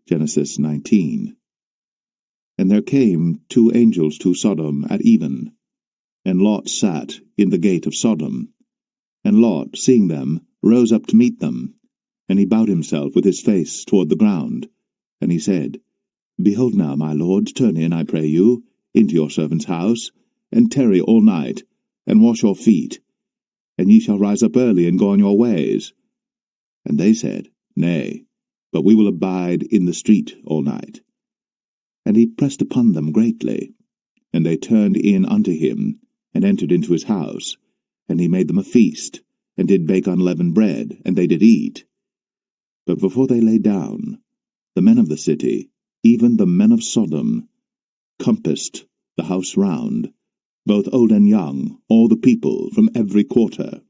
Genesis 19. And there came 2 angels to Sodom at even, and Lot sat in the gate of Sodom. And Lot, seeing them, rose up to meet them. And he bowed himself with his face toward the ground. And he said, Behold now, my lord, turn in, I pray you, into your servant's house, and tarry all night, and wash your feet, and ye shall rise up early and go on your ways. And they said, Nay, but we will abide in the street all night. And he pressed upon them greatly. And they turned in unto him, and entered into his house. And he made them a feast, and did bake unleavened bread, and they did eat. But before they lay down, the men of the city, even the men of Sodom, compassed the house round, both old and young, all the people from every quarter.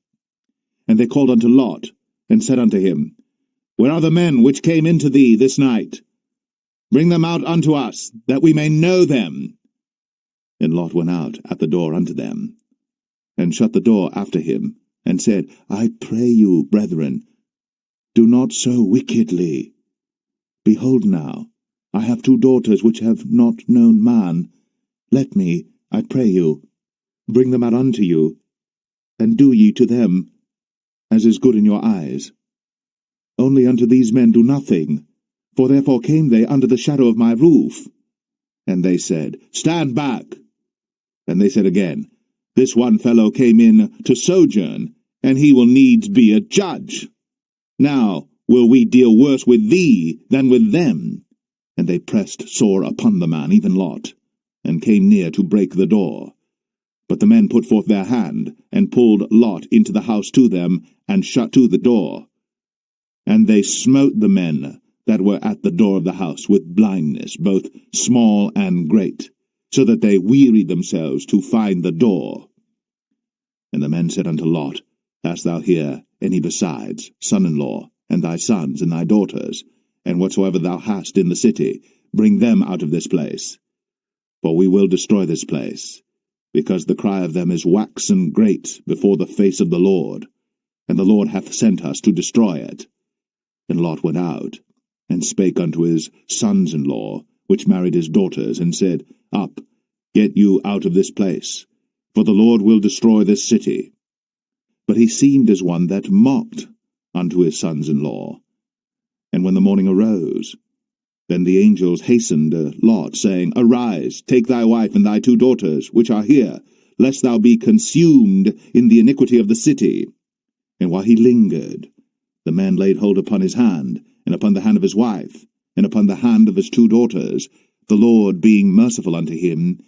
And they called unto Lot, and said unto him, Where are the men which came into thee this night? Bring them out unto us, that we may know them. And Lot went out at the door unto them, and shut the door after him, and said, I pray you, brethren, do not so wickedly. Behold now, I have 2 daughters which have not known man. Let me, I pray you, bring them out unto you, and do ye to them as is good in your eyes. Only unto these men do nothing, for therefore came they under the shadow of my roof. And they said, Stand back. And they said again, This one fellow came in to sojourn, and he will needs be a judge. Now will we deal worse with thee than with them. And they pressed sore upon the man, even Lot, and came near to break the door. But the men put forth their hand, and pulled Lot into the house to them, and shut to the door. And they smote the men that were at the door of the house with blindness, both small and great, so that they wearied themselves to find the door. And the men said unto Lot, Hast thou here any besides, son-in-law, and thy sons, and thy daughters, and whatsoever thou hast in the city, bring them out of this place? For we will destroy this place, because the cry of them is waxen great before the face of the Lord, and the Lord hath sent us to destroy it. And Lot went out, and spake unto his sons-in-law, which married his daughters, and said, Up, get you out of this place, for the Lord will destroy this city. But he seemed as one that mocked unto his sons-in-law. And when the morning arose, then the angels hastened Lot, saying, Arise, take thy wife and thy 2 daughters, which are here, lest thou be consumed in the iniquity of the city. And while he lingered, the man laid hold upon his hand, and upon the hand of his wife, and upon the hand of his 2 daughters, the Lord being merciful unto him.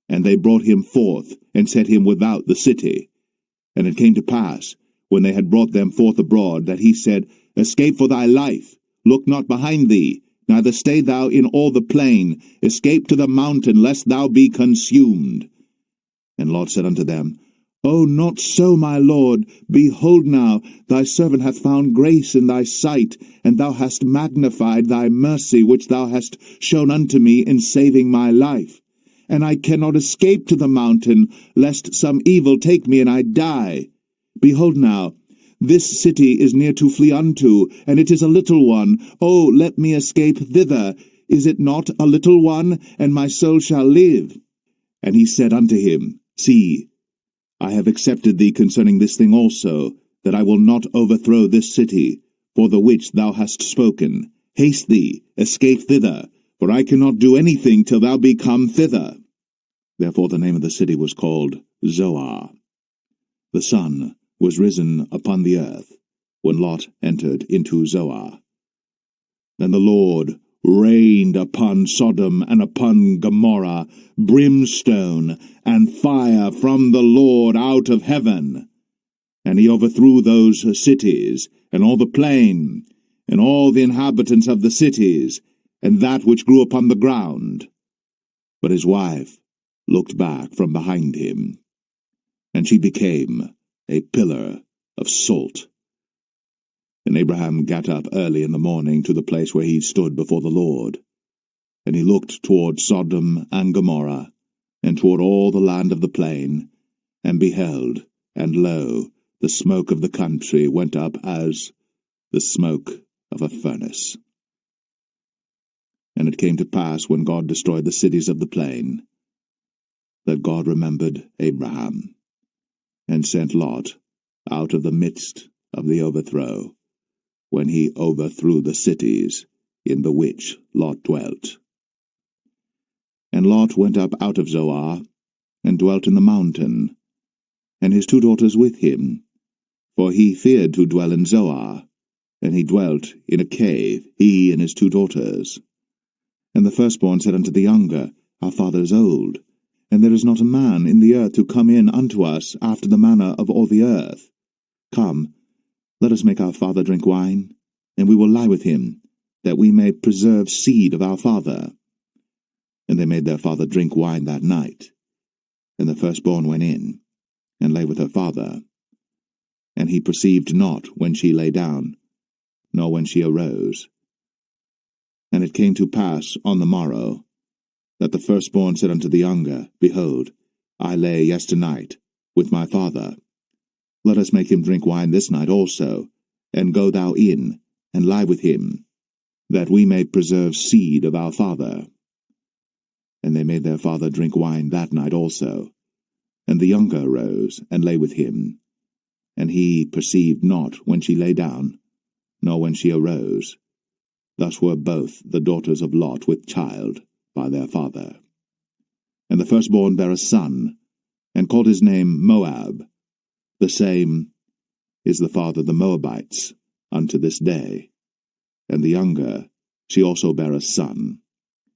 And they brought him forth, and set him without the city. And it came to pass, when they had brought them forth abroad, that he said, Escape for thy life, look not behind thee, neither stay thou in all the plain, escape to the mountain, lest thou be consumed. And Lot said unto them, O not so, my lord, behold now, thy servant hath found grace in thy sight, and thou hast magnified thy mercy which thou hast shown unto me in saving my life. And I cannot escape to the mountain, lest some evil take me and I die. Behold now, this city is near to flee unto, and it is a little one. O let me escape thither. Is it not a little one, and my soul shall live? And he said unto him, See, I have accepted thee concerning this thing also, that I will not overthrow this city, for the which thou hast spoken. Haste thee, escape thither, for I cannot do anything till thou be come thither. Therefore the name of the city was called Zoar. The sun was risen upon the earth, when Lot entered into Zoar. Then the Lord rained upon Sodom and upon Gomorrah brimstone and fire from the Lord out of heaven. And he overthrew those cities, and all the plain, and all the inhabitants of the cities, and that which grew upon the ground. But his wife looked back from behind him, and she became a pillar of salt. And Abraham gat up early in the morning to the place where he stood before the Lord. And he looked toward Sodom and Gomorrah, and toward all the land of the plain, and beheld, and lo, the smoke of the country went up as the smoke of a furnace. And it came to pass, when God destroyed the cities of the plain, that God remembered Abraham, and sent Lot out of the midst of the overthrow, when he overthrew the cities in the which Lot dwelt. And Lot went up out of Zoar, and dwelt in the mountain, and his 2 daughters with him, for he feared to dwell in Zoar, and he dwelt in a cave, he and his 2 daughters. And the firstborn said unto the younger, Our father is old, and there is not a man in the earth to come in unto us after the manner of all the earth. Come, let us make our father drink wine, and we will lie with him, that we may preserve seed of our father. And they made their father drink wine that night. And the firstborn went in, and lay with her father. And he perceived not when she lay down, nor when she arose. And it came to pass on the morrow, that the firstborn said unto the younger, Behold, I lay yesternight with my father. Let us make him drink wine this night also, and go thou in, and lie with him, that we may preserve seed of our father. And they made their father drink wine that night also. And the younger arose, and lay with him. And he perceived not when she lay down, nor when she arose. Thus were both the daughters of Lot with child by their father. And the firstborn bare a son, and called his name Moab. The same is the father of the Moabites unto this day. And the younger, she also bare a son,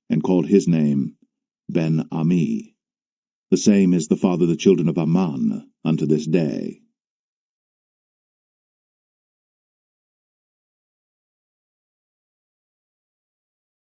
and called his name Ben-Ami. The same is the father of the children of Ammon unto this day.